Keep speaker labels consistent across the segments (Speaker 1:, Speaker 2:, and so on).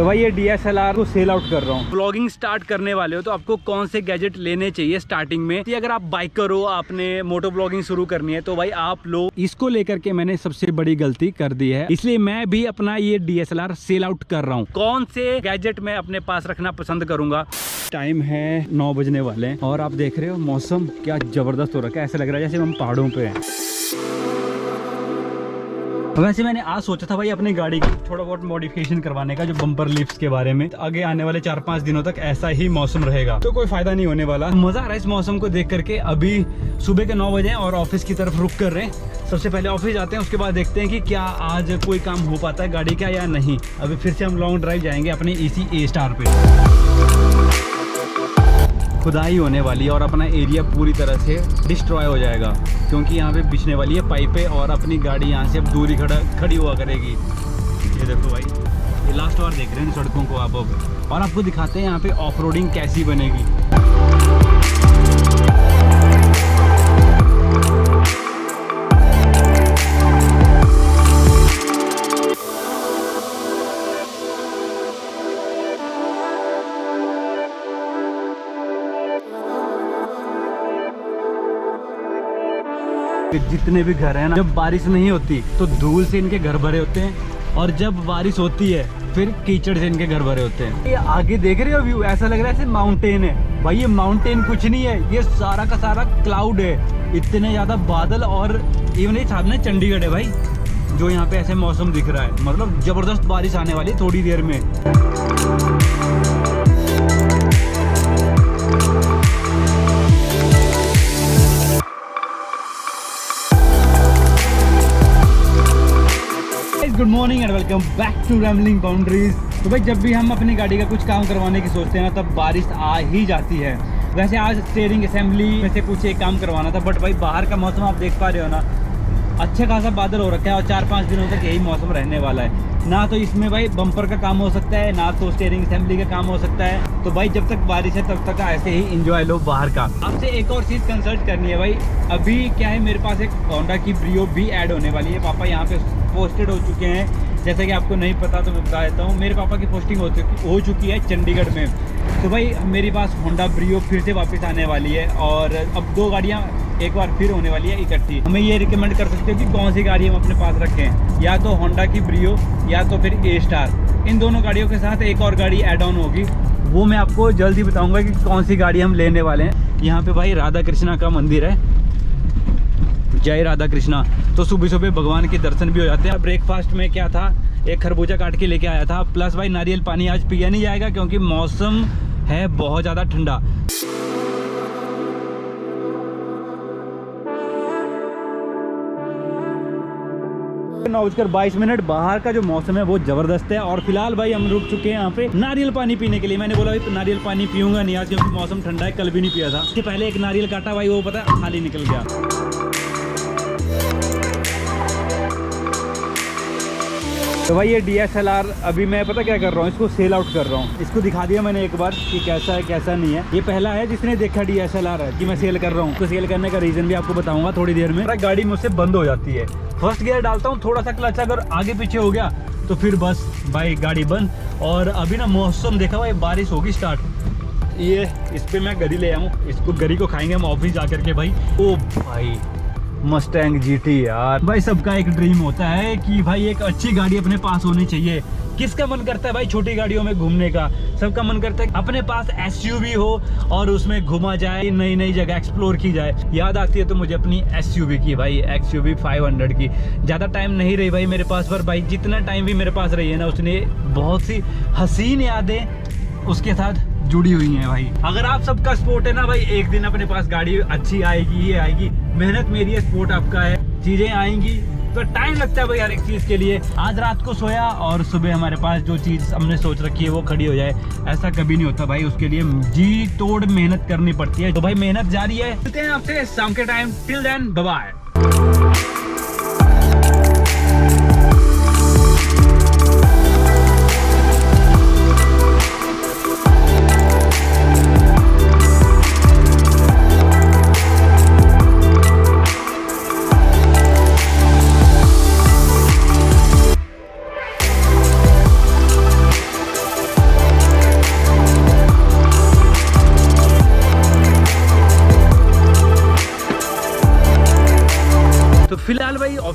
Speaker 1: तो भाई ये DSLR को सेल आउट कर रहा हूँ। ब्लॉगिंग स्टार्ट करने वाले हो तो आपको कौन से गैजेट लेने चाहिए स्टार्टिंग में। कि अगर आप बाइकर हो, आपने मोटो ब्लॉगिंग शुरू करनी है तो भाई आप लोग इसको लेकर के मैंने सबसे बड़ी गलती कर दी है, इसलिए मैं भी अपना ये DSLR सेल आउट कर रहा हूँ। कौन से गैजेट मैं अपने पास रखना पसंद करूंगा। टाइम है 9 बजने वाले हैं और आप देख रहे हो मौसम क्या जबरदस्त हो रखा है। ऐसा लग रहा है जैसे हम पहाड़ों पे हैं। वैसे मैंने आज सोचा था भाई अपनी गाड़ी की थोड़ा बहुत मॉडिफिकेशन करवाने का, जो बम्पर लिफ्ट्स के बारे में। आगे आने वाले 4-5 दिनों तक ऐसा ही मौसम रहेगा तो कोई फायदा नहीं होने वाला। मजा आ रहा है इस मौसम को देख करके। अभी सुबह के 9 बजे और ऑफिस की तरफ रुक कर रहे हैं। सबसे पहले ऑफिस जाते हैं, उसके बाद देखते हैं कि क्या आज कोई काम हो पाता है गाड़ी का या नहीं। अभी फिर से हम लॉन्ग ड्राइव जाएंगे अपनी EC A-Star पे। खुदाई होने वाली है और अपना एरिया पूरी तरह से डिस्ट्रॉय हो जाएगा क्योंकि यहाँ पे बिछने वाली है पाइपें और अपनी गाड़ी यहाँ से अब दूरी खड़ी हुआ करेगी। ये देखो भाई, ये लास्ट बार देख रहे हैं सड़कों को आप अब, और आपको दिखाते हैं यहाँ पे ऑफ रोडिंग कैसी बनेगी। जितने भी घर हैं ना, जब बारिश नहीं होती तो धूल से इनके घर भरे होते हैं, और जब बारिश होती है फिर कीचड़ से इनके घर भरे होते हैं। ये आगे देख रहे हो व्यू, ऐसा लग रहा है जैसे माउंटेन है। भाई ये माउंटेन कुछ नहीं है, ये सारा का सारा क्लाउड है। इतने ज्यादा बादल, और इवन ये सामने चंडीगढ़ है भाई, जो यहाँ पे ऐसे मौसम दिख रहा है। मतलब जबरदस्त बारिश आने वाली है थोड़ी देर में। Good morning and welcome back to rambling boundaries. तो भाई जब भी हम अपनी गाड़ी का कुछ काम करवाने की सोचते हैं ना, तब बारिश आ ही जाती है। वैसे आज स्टीयरिंग असेंबली में से कुछ एक काम करवाना था, बट भाई बाहर का मौसम आप देख पा रहे हो ना, अच्छा खासा बादल हो रखा है और 4-5 दिनों तक यही मौसम रहने वाला है। ना तो इसमें भाई बम्पर का काम हो सकता है, ना तो स्टीयरिंग असेंबली का काम हो सकता है। तो भाई जब तक बारिश है तब तक ऐसे ही एंजॉय लो बाहर का। आपसे एक और चीज़ कंसल्ट करनी है भाई। अभी क्या है, मेरे पास एक होंडा की ब्रियो भी ऐड होने वाली है। पापा यहाँ पे पोस्टेड हो चुके हैं। जैसे कि आपको नहीं पता तो मैं बता देता हूँ, मेरे पापा की पोस्टिंग हो चुकी है चंडीगढ़ में। तो भाई मेरे पास होंडा ब्रियो फिर से वापस आने वाली है, और अब 2 गाड़ियाँ एक बार फिर होने वाली है इकट्ठी। हमें ये रिकमेंड कर सकते हो कि कौन सी गाड़ी हम अपने पास रखें, या तो होंडा की ब्रियो या तो फिर A-Star। इन दोनों गाड़ियों के साथ एक और गाड़ी ऐड ऑन होगी, वो मैं आपको जल्दी बताऊंगा कि कौन सी गाड़ी हम लेने वाले हैं। यहाँ पे भाई राधा कृष्णा का मंदिर है, जय राधा कृष्णा। तो सुबह सुबह भगवान के दर्शन भी हो जाते हैं। ब्रेकफास्ट में क्या था, एक खरबूजा काट के लेके आया था, प्लस भाई नारियल पानी आज पिया नहीं जाएगा क्योंकि मौसम है बहुत ज़्यादा ठंडा। 9:22 बाहर का जो मौसम है वो जबरदस्त है। और फिलहाल भाई हम रुक चुके हैं यहाँ पे नारियल पानी पीने के लिए। मैंने बोला भाई नारियल पानी पीऊंगा नहीं आज क्योंकि मौसम ठंडा है, कल भी नहीं पिया था। इससे पहले एक नारियल काटा भाई, वो पता खाली निकल गया। तो भाई ये DSLR अभी मैं पता क्या कर रहा हूँ, इसको सेल आउट कर रहा हूँ। इसको दिखा दिया मैंने एक बार कि कैसा है कैसा नहीं है। ये पहला है जिसने देखा DSLR है कि मैं सेल कर रहा हूँ। तो सेल करने का रीजन भी आपको बताऊंगा थोड़ी देर में। गाड़ी मुझसे बंद हो जाती है, फर्स्ट गियर डालता हूँ, थोड़ा सा क्लच अगर आगे पीछे हो गया तो फिर बस भाई गाड़ी बंद। और अभी ना मौसम देखा भाई, बारिश होगी स्टार्ट। ये इस पे मैं गरी ले आऊँ, इसको गरी को खाएंगे हम ऑफिस जा करके भाई। ओ भाई मस्टैंग GT यार, भाई सबका एक ड्रीम होता है कि भाई एक अच्छी गाड़ी अपने पास होनी चाहिए। किसका मन करता है भाई छोटी गाड़ियों में घूमने का, सबका मन करता है अपने पास SUV हो और उसमें घुमा जाए, नई नई जगह एक्सप्लोर की जाए। याद आती है तो मुझे अपनी SUV की भाई, XUV 500 की। ज़्यादा टाइम नहीं रही भाई मेरे पास, पर भाई जितना टाइम भी मेरे पास रही है ना, उसने बहुत सी हसीन यादें उसके साथ जुड़ी हुई हैं भाई। अगर आप सबका सपोर्ट है ना भाई, एक दिन अपने पास गाड़ी अच्छी आएगी, ये आएगी। मेहनत मेरी है, सपोर्ट आपका है, चीजें आएंगी। तो टाइम लगता है भाई हर एक चीज के लिए। आज रात को सोया और सुबह हमारे पास जो चीज हमने सोच रखी है वो खड़ी हो जाए, ऐसा कभी नहीं होता भाई। उसके लिए जी तोड़ मेहनत करनी पड़ती है। तो भाई मेहनत जारी है, मिलते हैं आपसे शाम के time. Till then bye bye.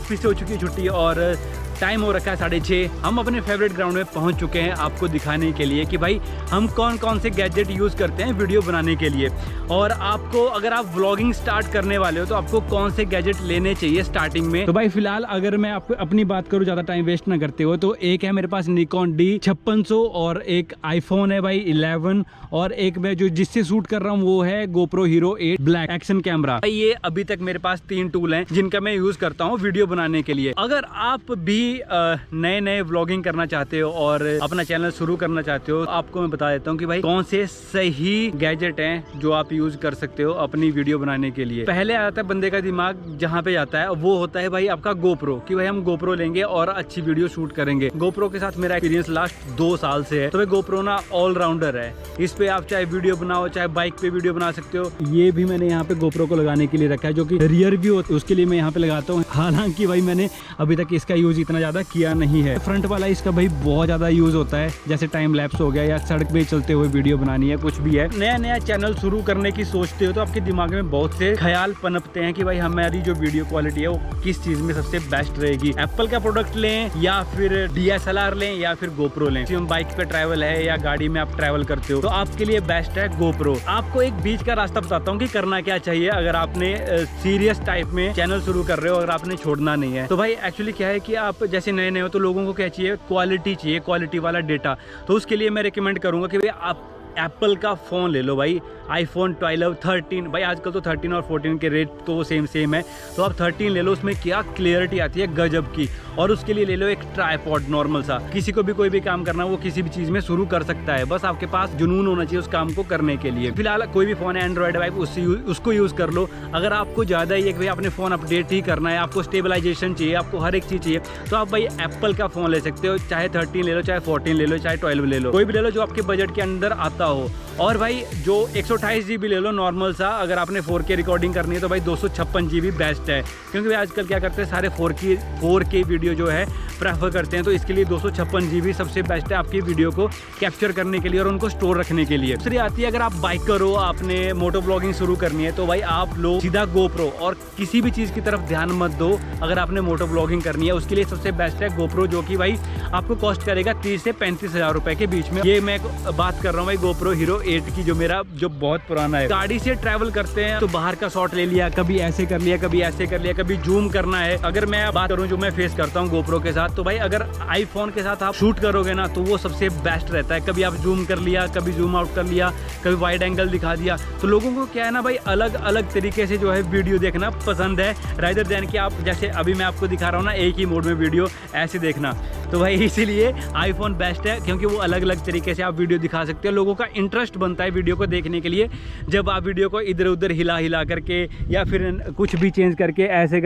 Speaker 1: Office से हो चुकी है छुट्टी और टाइम हो रखा है 6:30। हम अपने फेवरेट ग्राउंड में पहुंच चुके हैं आपको दिखाने के लिए कि भाई हम कौन कौन से गैजेट यूज़ करते हैं वीडियो बनाने के लिए। और आपको अगर आप व्लॉगिंग स्टार्ट करने वाले हो तो आपको कौन से गैजेट लेने चाहिए स्टार्टिंग में। तो भाई फिलहाल अगर मैं आपको अपनी बात करूँ, ज़्यादा टाइम वेस्ट ना करते हो, तो एक है मेरे पास निकॉन D5600 और एक आईफोन है भाई 11 और एक मैं जो जिससे शूट कर रहा हूँ वो है GoPro Hero 8 black action camera. ये अभी तक मेरे पास 3 टूल हैं जिनका मैं यूज़ करता हूँ वीडियो बनाने के लिए। अगर आप भी नए नए व्लॉगिंग करना चाहते हो और अपना चैनल शुरू करना चाहते हो, आपको मैं बता देता हूँ कि भाई कौन से सही गैजेट हैं जो आप यूज कर सकते हो अपनी वीडियो बनाने के लिए। पहले आता है बंदे का दिमाग जहाँ पे जाता है वो होता है भाई आपका GoPro, कि भाई हम GoPro लेंगे और अच्छी वीडियो शूट करेंगे। GoPro के साथ मेरा एक्सपीरियंस लास्ट 2 साल से है। तो भाई GoPro ना ऑलराउंडर है, इस पे आप चाहे वीडियो बनाओ चाहे बाइक पे वीडियो बना सकते हो। ये भी मैंने यहाँ पे GoPro को लगाने के लिए रखा है, जो कि रियर व्यू होता है उसके लिए मैं यहाँ पे लगाता हूँ। हालांकि भाई मैंने अभी तक इसका यूज इतना ज्यादा किया नहीं है। फ्रंट वाला इसका भाई बहुत ज्यादा यूज होता है, जैसे टाइम लैप्स हो गया या सड़क पे चलते हुए वीडियो बनानी है, कुछ भी है। नया नया चैनल शुरू करने की सोचते हो तो आपके दिमाग में बहुत से ख्याल पनपते हैं कि भाई हमारी जो वीडियो क्वालिटी है वो किस चीज में सबसे बेस्ट रहेगी। एप्पल का प्रोडक्ट लें या फिर DSLR लें या फिर GoPro लें। हम बाइक पे ट्रैवल है या गाड़ी में आप ट्रैवल करते हो तो आपके लिए बेस्ट है GoPro। आपको एक बीच का रास्ता बताता हूँ कि करना क्या चाहिए अगर आपने सीरियस टाइप में चैनल शुरू कर रहे हो अगर आपने छोड़ना नहीं है। तो भाई एक्चुअली क्या है कि आप जैसे नए नए हो तो लोगों को क्या चाहिए, क्वालिटी चाहिए, क्वालिटी वाला डेटा। तो उसके लिए मैं रिकमेंड करूंगा कि भाई आप एप्पल का फ़ोन ले लो भाई, iPhone 12, 13। भाई आजकल तो 13 और 14 के रेट तो सेम है, तो आप 13 ले लो। उसमें क्या क्लियरिटी आती है गजब की। और उसके लिए ले लो एक ट्राइपॉड नॉर्मल सा। किसी को भी कोई भी काम करना वो किसी भी चीज़ में शुरू कर सकता है, बस आपके पास जुनून होना चाहिए उस काम को करने के लिए। फिलहाल कोई भी फ़ोन है एंड्रॉयड भाई उसको यूज़ कर लो। अगर आपको ज़्यादा ही है कि भाई अपने फ़ोन अपडेट ही करना है, आपको स्टेबलाइजेशन चाहिए, आपको हर एक चीज़ चाहिए, तो आप भाई एप्पल का फ़ोन ले सकते हो। चाहे 13 ले लो, चाहे 14 ले लो, चाहे 12 ले लो, कोई भी ले लो जो आपके बजट के अंदर आता हो। और भाई जो 128 GB ले लो नॉर्मल सा। अगर आपने 4K रिकॉर्डिंग करनी है तो भाई 256 GB बेस्ट है, क्योंकि भाई आजकल क्या करते हैं सारे 4K वीडियो जो है प्रेफर करते हैं। तो इसके लिए 256 GB सबसे बेस्ट है आपकी वीडियो को कैप्चर करने के लिए और उनको स्टोर रखने के लिए। दूसरी आती है अगर आप बाइकर हो, आपने मोटो ब्लॉगिंग शुरू करनी है तो भाई आप लो सीधा GoPro और किसी भी चीज़ की तरफ ध्यान मत दो। अगर आपने मोटो ब्लॉगिंग करनी है उसके लिए सबसे बेस्ट है GoPro, जो कि भाई आपको कॉस्ट करेगा 30 से 35 हज़ार रुपए के बीच में। ये मैं बात कर रहा हूँ भाई GoPro Hero 8 की, जो बहुत पुराना है। गाड़ी से ट्रैवल करते हैं तो बाहर का शॉट ले लिया, कभी ऐसे कर लिया, कभी ऐसे कर लिया, कभी जूम करना है। अगर मैं बात करूं जो मैं फेस करता हूं GoPro के साथ, तो भाई अगर आईफोन के साथ आप शूट करोगे ना तो वो सबसे बेस्ट रहता है। कभी आप जूम कर लिया, कभी जूम आउट कर लिया, कभी वाइड एंगल दिखा दिया। तो लोगों को क्या है ना भाई अलग अलग तरीके से जो है वीडियो देखना पसंद है, रादर देन कि आप जैसे अभी मैं आपको दिखा रहा हूँ ना एक ही मोड में वीडियो ऐसे देखना। तो भाई इसीलिए आईफोन बेस्ट है, क्योंकि वो अलग अलग तरीके से आप वीडियो दिखा सकते हो। लोगों का इंटरेस्ट बनता है वीडियो को देखने के लिए जब आप वीडियो को इधर उधर हिला करके या फिर कुछ भी चेंज करके ऐसे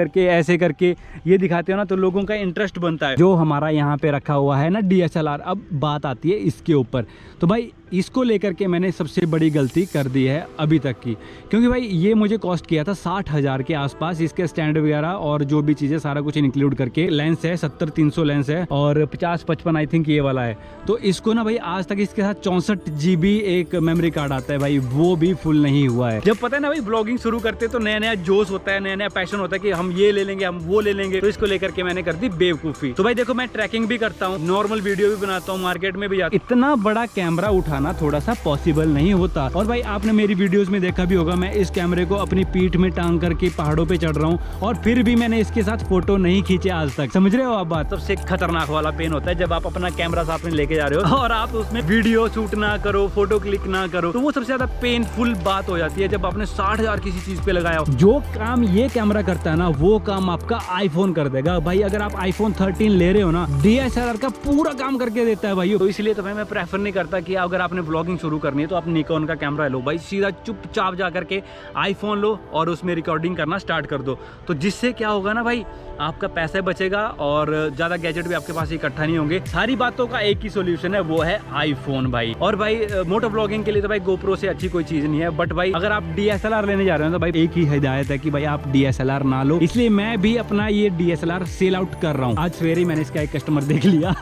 Speaker 1: करके ये दिखाते हो ना, तो लोगों का इंटरेस्ट बनता है। जो हमारा यहाँ पे रखा हुआ है ना DSLR, अब बात आती है इसके ऊपर। तो भाई इसको लेकर के मैंने सबसे बड़ी गलती कर दी है अभी तक की, क्योंकि भाई ये मुझे कॉस्ट किया था 60,000 के आसपास। इसके स्टैंड वगैरह और जो भी चीज़ें सारा कुछ इंक्लूड करके। लेंस है 70-300 लेंस है और 50-55 आई थिंक ये वाला है। तो इसको ना भाई आज तक इसके साथ 64 GB एक मेमोरी कार्ड आता है भाई, वो भी फुल नहीं हुआ है। जब पता है ना भाई ब्लॉगिंग शुरू करते तो नया नया जोश होता है, नया नया पैशन होता है कि हम ये ले लेंगे, हम वो ले लेंगे। तो इसको लेकर के मैंने कर दी बेवकूफ़ी। तो भाई देखो मैं ट्रैकिंग भी करता हूँ, नॉर्मल वीडियो भी बनाता हूँ, मार्केट में भी जाता हूँ। इतना बड़ा कैमरा उठाना थोड़ा सा पॉसिबल नहीं होता। और भाई आपने मेरी वीडियोस में देखा भी होगा, मैं इस कैमरे को अपनी पीठ में टांग करके पहाड़ों पे चढ़ रहा हूँ और फिर भी मैंने इसके साथ फोटो नहीं खींचे आज तक। समझ रहे हो आप बात? सबसे खतरनाक वाला पेन होता है जब आप अपना कैमरा साथ में लेके जा रहे हो और आप उसमें वीडियो शूट ना करो, फोटो क्लिक ना करो, तो वो सबसे ज्यादा पेनफुल बात हो जाती है जब आपने 60,000 किसी चीज पे लगाया हो। जो काम ये कैमरा करता है ना वो काम आपका आईफोन कर देगा भाई। अगर आप iPhone 13 ले रहे हो ना, DSLR का पूरा काम करके देता है भाई। तो इसलिए तो भाई मैं प्रेफर नहीं करता कि अगर आपने ब्लॉगिंग शुरू करनी है तो आप निकॉन का कैमरा लो भाई, सीधा चुपचाप जा करके आईफोन लो और उसमें रिकॉर्डिंग करना स्टार्ट कर दो। तो जिससे क्या होगा ना भाई, आपका पैसा बचेगा और ज़्यादा गैजेट भी आपके पास इकट्ठा नहीं होंगे। सारी बातों का एक ही सोल्यूशन है, वो है आईफोन भाई। और भाई मोटो ब्लॉगिंग के लिए तो भाई GoPro से अच्छी कोई चीज़ नहीं है। बट भाई अगर आप DSLR लेने जा रहे हो तो भाई एक ही हिदायत है कि भाई आप DSLR ना लो। इसलिए मैं भी अपना ये DSLR सेल आउट कर रहा हूँ। आज सवेरे मैंने इसका एक कस्टमर देख लिया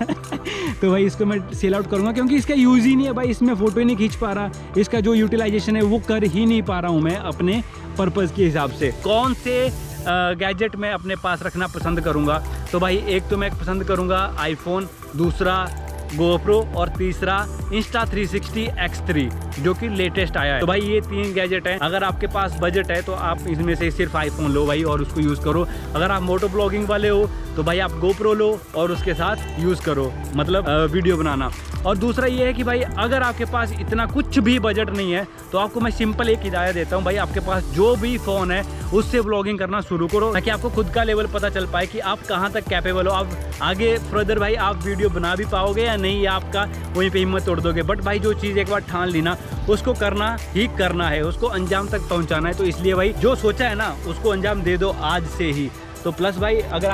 Speaker 1: तो भाई इसको मैं सेल आउट करूँगा, क्योंकि इसका यूज़ ही नहीं है भाई। इसमें फ़ोटो ही नहीं खींच पा रहा, इसका जो यूटिलाइजेशन है वो कर ही नहीं पा रहा हूँ मैं अपने पर्पज़ के हिसाब से। कौन से गैजेट मैं अपने पास रखना पसंद करूँगा, तो भाई एक तो मैं पसंद करूँगा आईफोन, दूसरा GoPro और तीसरा Insta360 X3 जो कि लेटेस्ट आया है। तो भाई ये 3 गैजेट हैं। अगर आपके पास बजट है तो आप इसमें से सिर्फ आईफोन लो भाई और उसको यूज़ करो। अगर आप मोटो ब्लॉगिंग वाले हो तो भाई आप GoPro लो और उसके साथ यूज़ करो, मतलब वीडियो बनाना। और दूसरा ये है कि भाई अगर आपके पास इतना कुछ भी बजट नहीं है तो आपको मैं सिंपल एक हिदायत देता हूँ, भाई आपके पास जो भी फ़ोन है उससे ब्लॉगिंग करना शुरू करो, ताकि आपको खुद का लेवल पता चल पाए कि आप कहाँ तक कैपेबल हो। आप आगे फर्दर भाई आप वीडियो बना भी पाओगे या नहीं, या आपका वहीं पे हिम्मत तोड़ दोगे। बट भाई जो चीज़ एक बार ठान ली ना, उसको करना ही करना है, उसको अंजाम तक पहुँचाना है। तो इसलिए भाई जो सोचा है ना उसको अंजाम दे दो आज से ही। तो प्लस भाई अगर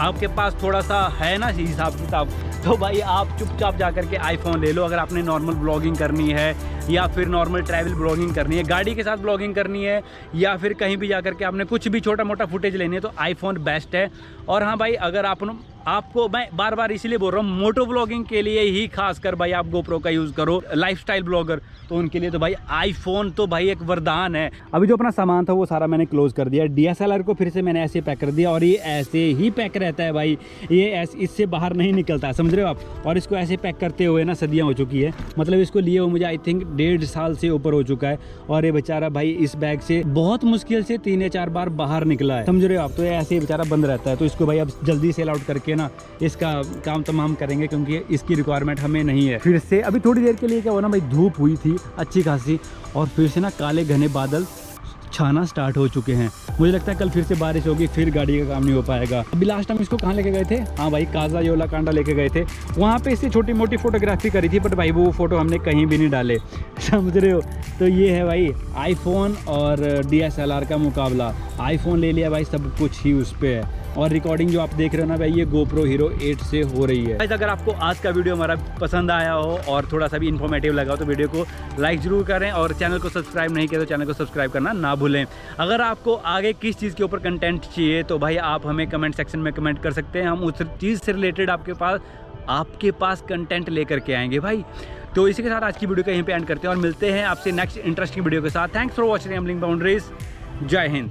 Speaker 1: आपके पास थोड़ा सा है ना हिसाब किताब, तो भाई आप चुपचाप जा करके आईफोन ले लो। अगर आपने नॉर्मल ब्लॉगिंग करनी है या फिर नॉर्मल ट्रैवल ब्लॉगिंग करनी है, गाड़ी के साथ ब्लॉगिंग करनी है, या फिर कहीं भी जा करके आपने कुछ भी छोटा मोटा फुटेज लेनी है, तो आईफोन बेस्ट है। और हाँ भाई अगर आपको मैं बार बार इसीलिए बोल रहा हूँ, मोटो ब्लॉगिंग के लिए ही खासकर भाई आप GoPro का यूज़ करो। लाइफस्टाइल ब्लॉगर तो उनके लिए तो भाई आईफोन तो भाई एक वरदान है। अभी जो अपना सामान था वो सारा मैंने क्लोज कर दिया। DSLR को फिर से मैंने ऐसे पैक कर दिया और ये ऐसे ही पैक रहता है भाई, ये इससे बाहर नहीं निकलता, समझ रहे हो आप। और इसको ऐसे पैक करते हुए ना सदियाँ हो चुकी है, मतलब इसको लिए हुए मुझे आई थिंक 1.5 साल से ऊपर हो चुका है। और ये बेचारा भाई इस बैग से बहुत मुश्किल से 3 या 4 बार बाहर निकला है, समझ रहे हो आप। तो ये ऐसे ही बेचारा बंद रहता है। तो इसको भाई अब जल्दी सेल आउट करके ना इसका काम तमाम करेंगे, क्योंकि इसकी रिक्वायरमेंट हमें नहीं है। फिर से अभी थोड़ी देर के लिए क्या हुआ ना भाई, धूप हुई थी अच्छी खासी और फिर से ना काले घने बादल छाना स्टार्ट हो चुके हैं। मुझे लगता है कल फिर से बारिश होगी, फिर गाड़ी का काम नहीं हो पाएगा। अभी लास्ट टाइम इसको कहाँ लेके गए थे, हाँ भाई काजा योला कांडा लेके गए थे, वहाँ पे इससे छोटी मोटी फोटोग्राफी करी थी, बट भाई वो फोटो हमने कहीं भी नहीं डाले, समझ रहे हो। तो ये है भाई आईफोन और DSLR का मुकाबला। आईफोन ले लिया भाई, सब कुछ ही उस पर है। और रिकॉर्डिंग जो आप देख रहे हो ना भाई, ये GoPro Hero 8 से हो रही है। अगर आपको आज का वीडियो हमारा पसंद आया हो और थोड़ा सा भी इन्फॉर्मेटिव लगा हो तो वीडियो को लाइक ज़रूर करें, और चैनल को सब्सक्राइब नहीं किया तो चैनल को सब्सक्राइब करना ना भूलें। अगर आपको आगे किस चीज़ के ऊपर कंटेंट चाहिए तो भाई आप हमें कमेंट सेक्शन में कमेंट कर सकते हैं, हम उस चीज़ से रिलेटेड आपके पास कंटेंट लेकर के आएंगे भाई। तो इसी के साथ आज की वीडियो को यहीं पे एंड करते हैं और मिलते हैं आपसे नेक्स्ट इंटरेस्टिंग वीडियो के साथ। Thanks for watching rambling boundaries. जय हिंद।